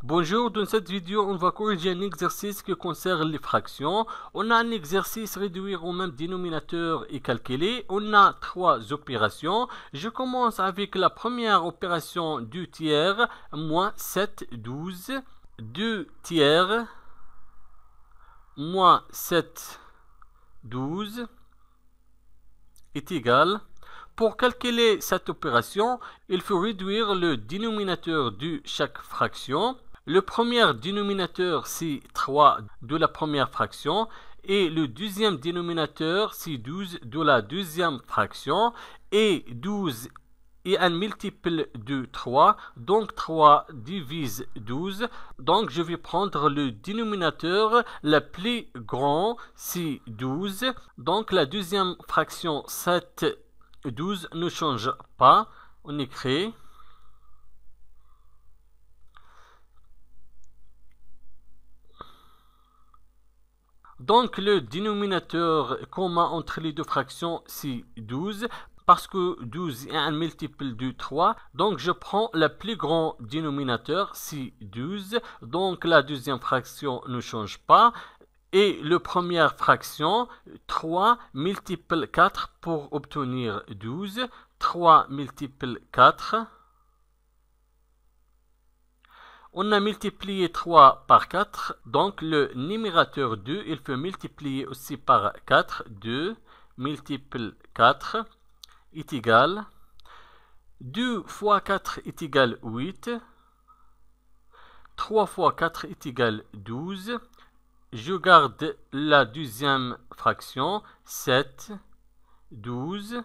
Bonjour, dans cette vidéo, on va corriger un exercice qui concerne les fractions. On a un exercice réduire au même dénominateur et calculer. On a trois opérations. Je commence avec la première opération 2 tiers, moins 7, 12. 2 tiers, moins 7, 12 est égal. Pour calculer cette opération, il faut réduire le dénominateur de chaque fraction. Le premier dénominateur, c'est 3 de la première fraction. Et le deuxième dénominateur, c'est 12 de la deuxième fraction. Et 12 est un multiple de 3. Donc 3 divise 12. Donc je vais prendre le dénominateur le plus grand, c'est 12. Donc la deuxième fraction, 7, 12 ne change pas. On écrit. Donc le dénominateur commun entre les deux fractions, c'est 12. Parce que 12 est un multiple de 3. Donc je prends le plus grand dénominateur, c'est 12. Donc la deuxième fraction ne change pas. Et la première fraction, 3 multiplie 4 pour obtenir 12. 3 multiplie 4. On a multiplié 3 par 4, donc le numérateur 2, il faut multiplier aussi par 4. 2 multiplie 4 est égal. 2 fois 4 est égal 8. 3 fois 4 est égal 12. Je garde la deuxième fraction, 7, 12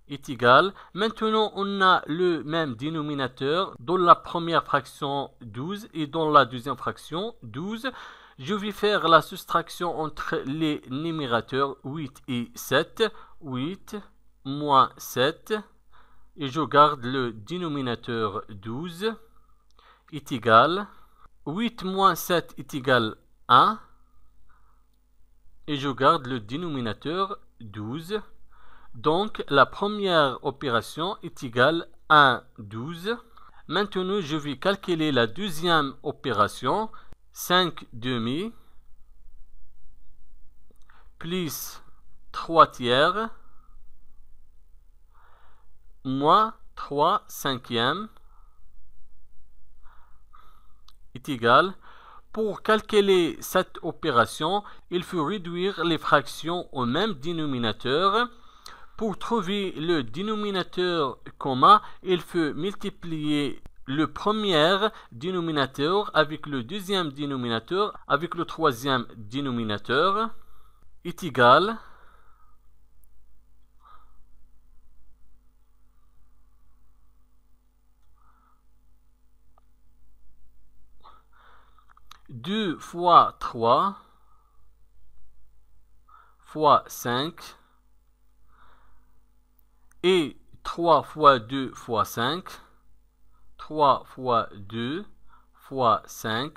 est égal. Maintenant, on a le même dénominateur dans la première fraction 12 et dans la deuxième fraction 12. Je vais faire la soustraction entre les numérateurs 8 et 7. 8 moins 7. Et je garde le dénominateur 12 est égal. 8 moins 7 est égal 1. Et je garde le dénominateur 12. Donc, la première opération est égale à 12. Maintenant, je vais calculer la deuxième opération. 5 demi plus 3 tiers moins 3 cinquièmes est égal. Pour calculer cette opération, il faut réduire les fractions au même dénominateur. Pour trouver le dénominateur commun, il faut multiplier le premier dénominateur avec le deuxième dénominateur avec le troisième dénominateur est égal. Deux fois 3 fois 5 et 3 fois 2 fois 5. 3 fois 2 fois 5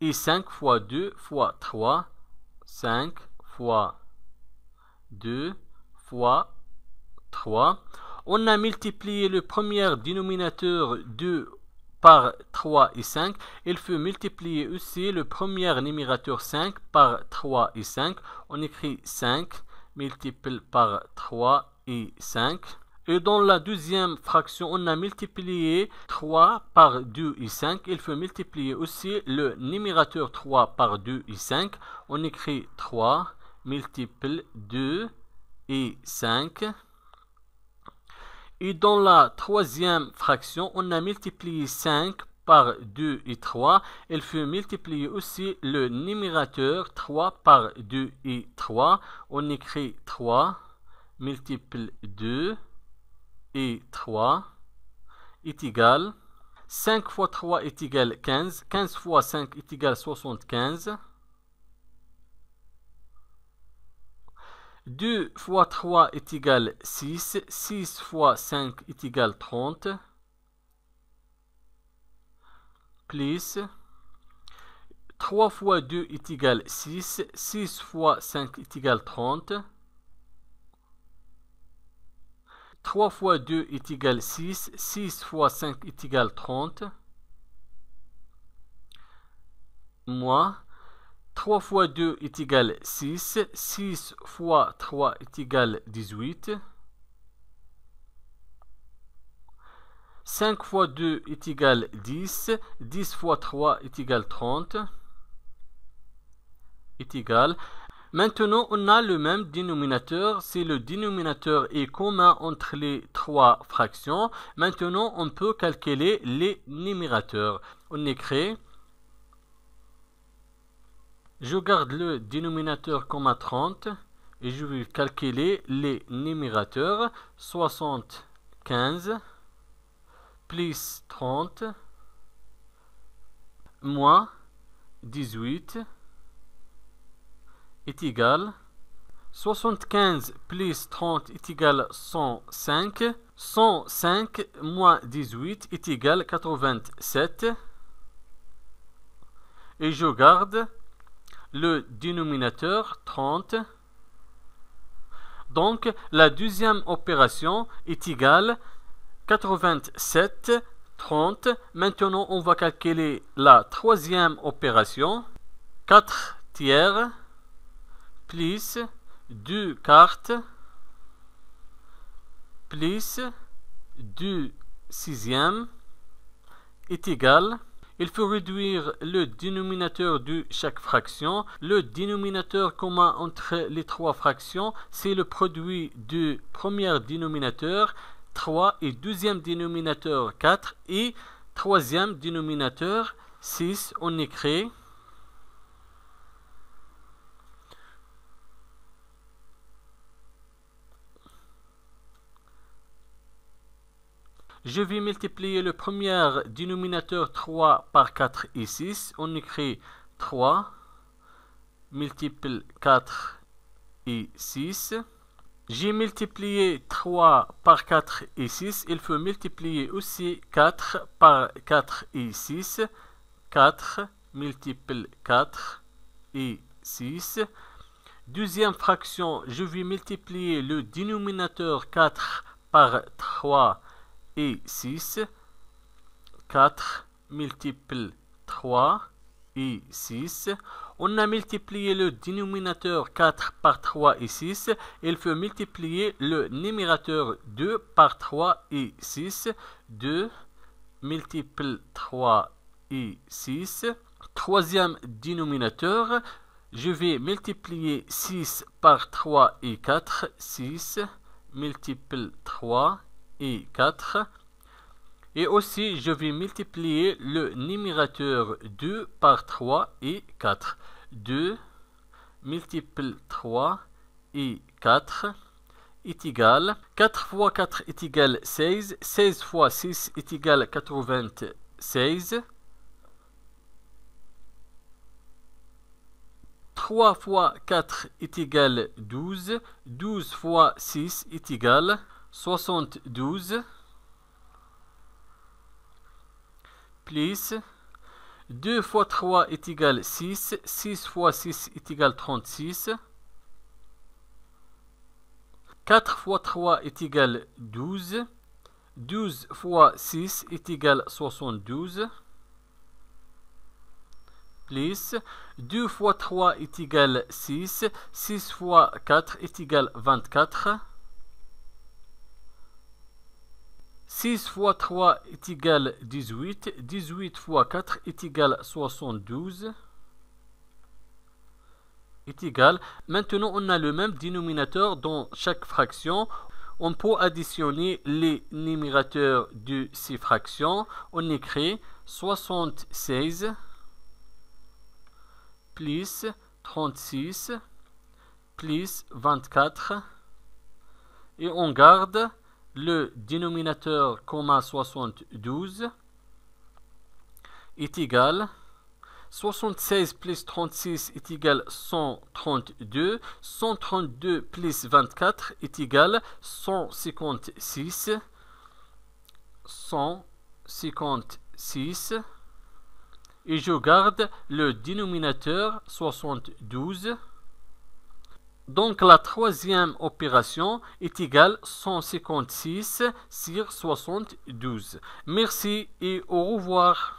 et 5 fois 2 fois 3. 5 fois 2 fois 3. On a multiplié le premier dénominateur 2 par 3 et 5. Il faut multiplier aussi le premier numérateur 5 par 3 et 5. On écrit 5 multiplié par 3 et 5. Et dans la deuxième fraction, on a multiplié 3 par 2 et 5. Il faut multiplier aussi le numérateur 3 par 2 et 5. On écrit 3 multiplié 2 et 5. Et dans la troisième fraction, on a multiplié 5 par 2 et 3. Il faut multiplier aussi le numérateur 3 par 2 et 3. On écrit 3 multiplié 2 et 3 est égal. 5 fois 3 est égal 15. 15 fois 5 est égal 75. 2 fois 3 est égal 6. 6 fois 5 est égal 30. Plus 3 fois 2 est égal 6. 6 fois 5 est égal 30. 3 fois 2 est égal 6. 6 fois 5 est égal 30. moins 3 fois 2 est égal 6, 6 fois 3 est égal 18, 5 fois 2 est égal 10, 10 fois 3 est égal 30, est égal. Maintenant, on a le même dénominateur. Si le dénominateur est commun entre les trois fractions, maintenant on peut calculer les numérateurs. On écrit, je garde le dénominateur comme à 30 et je vais calculer les numérateurs. 75 plus 30 moins 18 est égal 75 plus 30 est égal 105. 105 moins 18 est égal 87. Et je garde le dénominateur 30. Donc la deuxième opération est égale 87, 30. Maintenant on va calculer la troisième opération. 4 tiers plus 2 quarts plus 2 sixièmes est égal. Il faut réduire le dénominateur de chaque fraction. Le dénominateur commun entre les trois fractions, c'est le produit du premier dénominateur 3 et deuxième dénominateur 4 et troisième dénominateur 6. On écrit je vais multiplier le premier dénominateur 3 par 4 et 6. On écrit 3 multiplie 4 et 6. J'ai multiplié 3 par 4 et 6. Il faut multiplier aussi 4 par 4 et 6. 4 multiplie 4 et 6. Deuxième fraction, je vais multiplier le dénominateur 4 par 3 et 6. 4 multiplie 3 et 6. On a multiplié le dénominateur 4 par 3 et 6. Il faut multiplier le numérateur 2 par 3 et 6. 2 multiplie 3 et 6. Troisième dénominateur, je vais multiplier 6 par 3 et 4. 6 multiplie 3 et 4. Et aussi, je vais multiplier le numérateur 2 par 3 et 4. 2 multiplie 3 et 4 est égal. 4 fois 4 est égal 16. 16 fois 6 est égal 96. 3 fois 4 est égal 12. 12 fois 6 est égal 72. Plus 2 fois 3 est égal 6. 6 fois 6 est égal 36. 4 fois 3 est égal 12. 12 fois 6 est égal 72. Plus 2 fois 3 est égal 6. 6 fois 4 est égal 24. 6 fois 3 est égal 18. 18 fois 4 est égal 72. Est égal. Maintenant, on a le même dénominateur dans chaque fraction. On peut additionner les numérateurs de ces fractions. On écrit 76 plus 36 plus 24. Et on garde le dénominateur commun 72 est égal 76 plus 36 est égal 132. 132 plus 24 est égal 156. 156. Et je garde le dénominateur 72. Donc la troisième opération est égale 156 sur 72. Merci et au revoir.